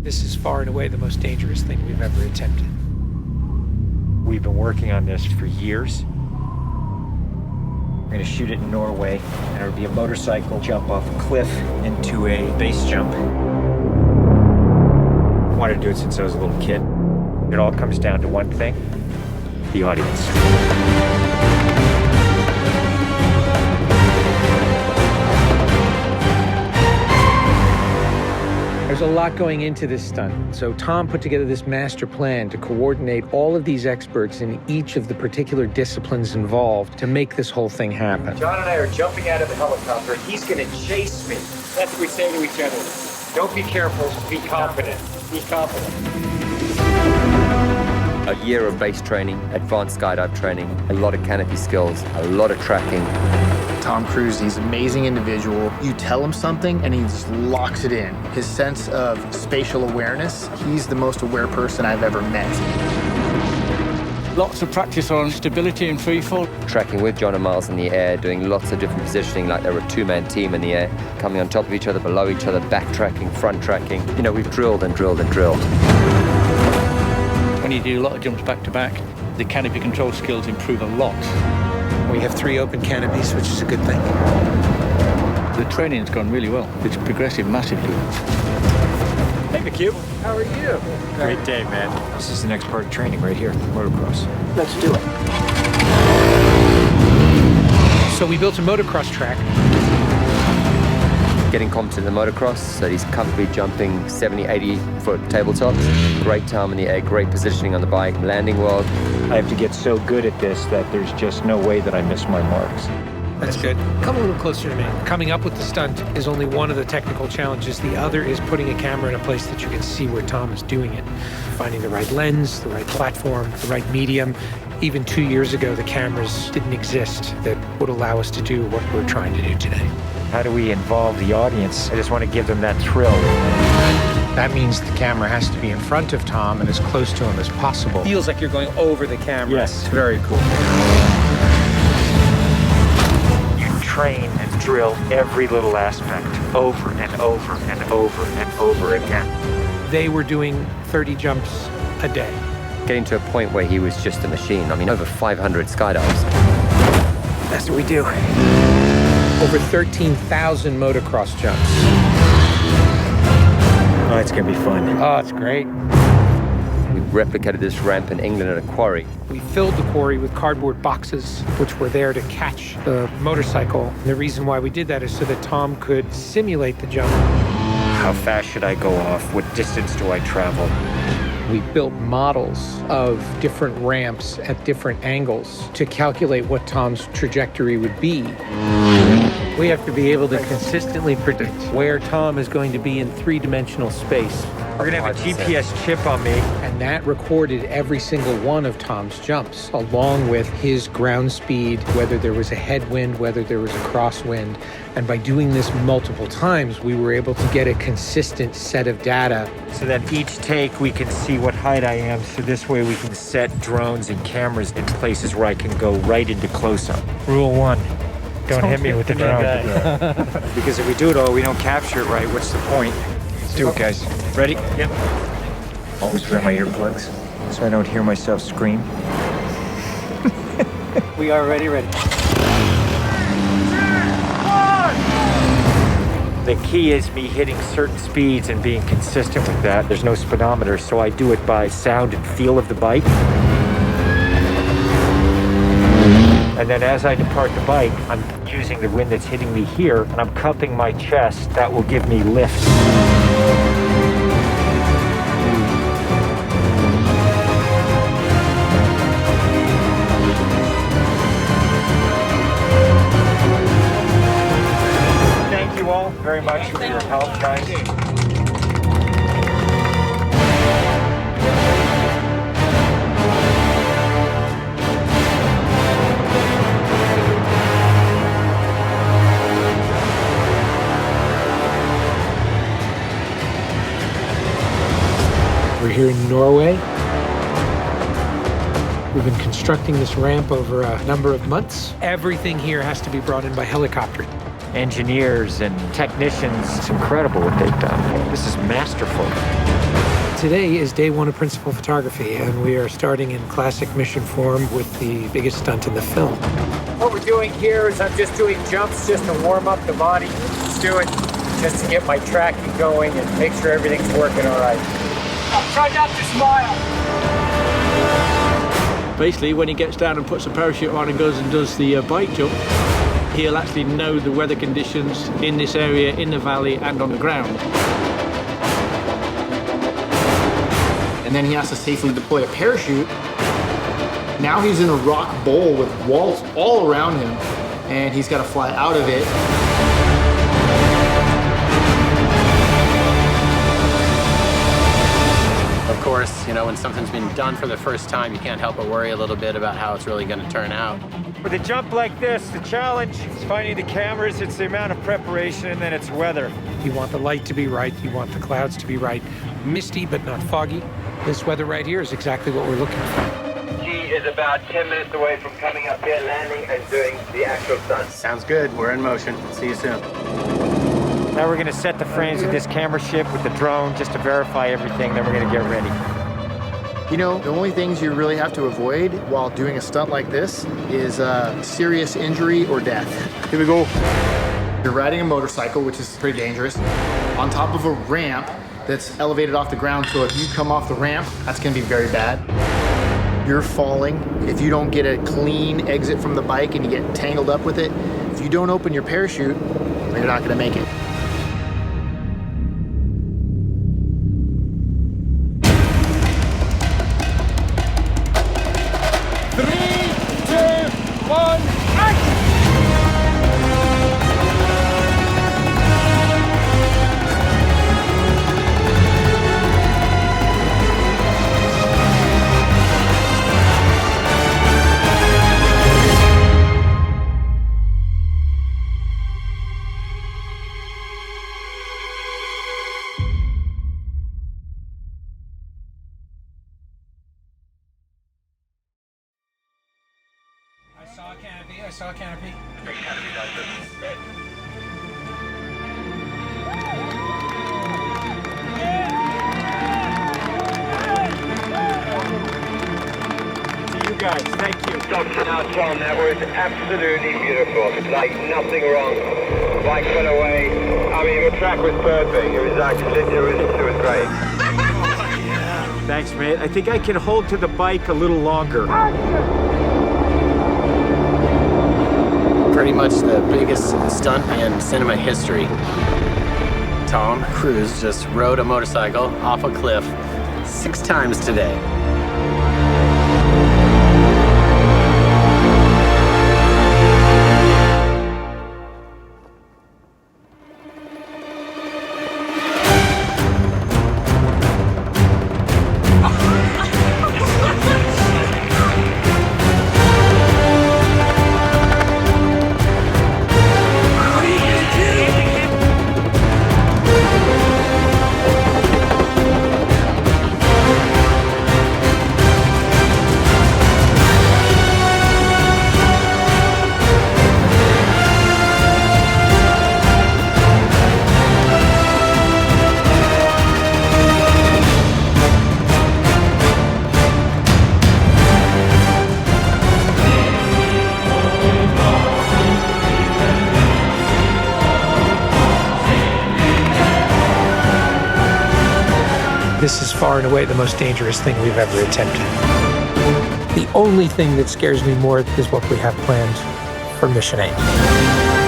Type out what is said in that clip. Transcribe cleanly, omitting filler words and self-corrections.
This is far and away the most dangerous thing we've ever attempted. We've been working on this for years. We're gonna shoot it in Norway, and it'll be a motorcycle jump off a cliff into a base jump. I wanted to do it since I was a little kid. It all comes down to one thing: the audience. There's a lot going into this stunt, so Tom put together this master plan to coordinate all of these experts in each of the particular disciplines involved to make this whole thing happen. John and I are jumping out of the helicopter. He's gonna chase me. That's what we say to each other. Don't be careful, be confident. Be confident. A year of base training, advanced skydive training, a lot of canopy skills, a lot of tracking. Tom Cruise, he's an amazing individual. You tell him something and he just locks it in. His sense of spatial awareness, he's the most aware person I've ever met. Lots of practice on stability and freefall. Tracking with John and Miles in the air, doing lots of different positioning like they were a two-man team in the air, coming on top of each other, below each other, backtracking, front tracking. You know, we've drilled and drilled and drilled. When you do a lot of jumps back to back, the canopy control skills improve a lot. We have 3 open canopies, which is a good thing. The training's gone really well. It's progressive massively. Hey, McHugh. How are you? Great day, man. This is the next part of training right here, motocross. Let's do it. So we built a motocross track. Getting competent in the motocross, so he's comfortably jumping 70, 80-foot tabletops. Great time in the air, great positioning on the bike, landing well. I have to get so good at this that there's just no way that I miss my marks. That's good. Come a little closer to me. Coming up with the stunt is only one of the technical challenges. The other is putting a camera in a place that you can see where Tom is doing it. Finding the right lens, the right platform, the right medium. Even 2 years ago, the cameras didn't exist that would allow us to do what we're trying to do today. How do we involve the audience? I just want to give them that thrill. That means the camera has to be in front of Tom and as close to him as possible. Feels like you're going over the camera. Yes, very cool. You train and drill every little aspect over and over and over and over again. They were doing 30 jumps a day. Getting to a point where he was just a machine. I mean, over 500 skydives. That's what we do. Over 13,000 motocross jumps. Oh, it's gonna be fun. Oh, it's great. We replicated this ramp in England at a quarry. We filled the quarry with cardboard boxes, which were there to catch the motorcycle. And the reason why we did that is so that Tom could simulate the jump. How fast should I go off? What distance do I travel? We built models of different ramps at different angles to calculate what Tom's trajectory would be. We have to be able to consistently predict where Tom is going to be in 3-dimensional space. We're gonna have a GPS chip on me. And that recorded every single one of Tom's jumps, along with his ground speed, whether there was a headwind, whether there was a crosswind. And by doing this multiple times, we were able to get a consistent set of data. So that each take we can see what height I am, so this way we can set drones and cameras in places where I can go right into close-up. Rule 1, don't hit me with the drone. Because if we do it all, we don't capture it right, what's the point? Let's do it, guys. Ready? Yep. Always wear my earplugs so I don't hear myself scream. We are ready. The key is me hitting certain speeds and being consistent with that. There's no speedometer, so I do it by sound and feel of the bike. And then as I depart the bike, I'm using the wind that's hitting me here, and I'm cupping my chest. That will give me lift. Thank you all very much for your help, guys. We're here in Norway. We've been constructing this ramp over a number of months. Everything here has to be brought in by helicopter. engineers and technicians. It's incredible what they've done. This is masterful. Today is day one of principal photography, and we are starting in classic mission form with the biggest stunt in the film. What we're doing here is I'm just doing jumps just to warm up the body. Let's do it just to get my tracking going and make sure everything's working all right. Try not to smile. Basically, when he gets down and puts a parachute on and goes and does the bike jump, he'll actually know the weather conditions in this area, in the valley, and on the ground. And then he has to safely deploy a parachute. Now he's in a rock bowl with walls all around him, and he's got to fly out of it. Of course, you know, when something's been done for the first time, you can't help but worry a little bit about how it's really going to turn out. With a jump like this, the challenge is finding the cameras, it's the amount of preparation, and then it's weather. You want the light to be right, you want the clouds to be right. Misty, but not foggy. This weather right here is exactly what we're looking for. He is about 10 minutes away from coming up here, landing, and doing the actual stunt. Sounds good. We're in motion. See you soon. Now we're gonna set the frames of this camera ship with the drone just to verify everything, then we're gonna get ready. You know, the only things you really have to avoid while doing a stunt like this is serious injury or death. Here we go. You're riding a motorcycle, which is pretty dangerous, on top of a ramp that's elevated off the ground, so if you come off the ramp, that's gonna be very bad. You're falling. If you don't get a clean exit from the bike and you get tangled up with it, if you don't open your parachute, you're not gonna make it. I saw a canopy. To you guys, thank you. Now, Tom, that was absolutely beautiful. Like nothing wrong. Bike went away. I mean, the track was perfect. It was actually, it was great. Thanks, mate. I think I can hold to the bike a little longer. Pretty much the biggest stunt in cinema history. Tom Cruise just rode a motorcycle off a cliff 6 times today. This is far and away the most dangerous thing we've ever attempted. The only thing that scares me more is what we have planned for Mission 8.